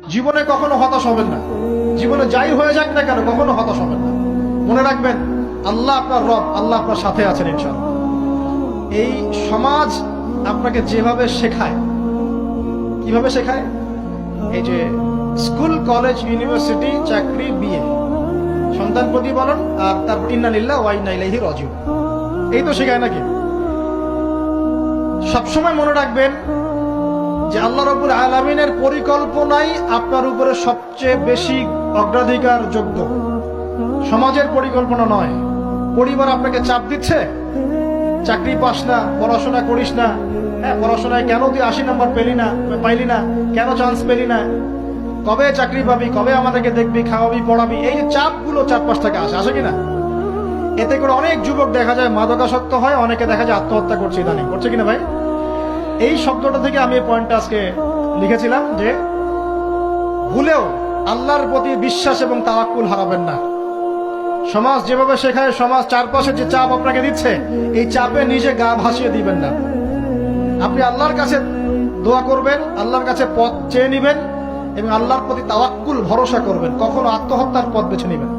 জীবনে কখনো হতাশ হবেন না। জীবনে যাই হয়ে যাক না কেন কখনো হতাশ হবেন না। মনে রাখবেন আল্লাহ আপনার রব, আল্লাহ আপনার সাথে আছেন ইনশাআল্লাহ। এই সমাজ আপনাকে যেভাবে শেখায়, কিভাবে শেখায়, এই যে স্কুল, কলেজ, ইউনিভার্সিটি, চাকরি, বিয়ে, সন্তান প্রতিপালন, আর তারপর ইন্না লিল্লাহি ওয়া ইন্না ইলাইহি রাজিউন, এই তো শেখায় নাকি? সবসময় মনে রাখবেন যে আল্লাহ রাব্বুল আলামিনের পরিকল্পনাই আপনার উপরে সবচেয়ে বেশি অগ্রাধিকার যোগ্য, সমাজের পরিকল্পনা নয়। পরিবার আপনাকে চাপ দিচ্ছে, চাকরি পাস না, পড়াশোনা করিস না, হ্যাঁ পড়াশোনায় কেন তুই 80 নাম্বার পাইলি না, কেন চান্স পেলি না, কবে চাকরি পাবি, কবে আমাদেরকে দেখবি, খাওয়াবি, পড়াবি, এই যে চাপগুলো চারপাশ থেকে আসে কিনা, এতে করে অনেক যুবক দেখা যায় মাদকাসক্ত হয়, অনেকে দেখা যায় আত্মহত্যা করছে ইদানিং, করছে কিনা ভাই? এই শব্দটা থেকে আমি এই পয়েন্টটা আজকে লিখেছিলাম যে ভুলেও আল্লাহর প্রতি বিশ্বাস এবং তাওয়াক্কুল হারাবেন না। সমাজ যেভাবে শেখায়, সমাজ চারপাশে যে চাপ আপনাকে দিচ্ছে, এই চাপে নিজে গা ভাসিয়ে দিবেন না। আপনি আল্লাহর কাছে দোয়া করবেন, আল্লাহর কাছে পথ চেয়ে নিবেন এবং আল্লাহর প্রতি তাওয়াক্কুল ভরসা করবেন, কখনো আত্মহত্যার পথ বেছে নিবেন।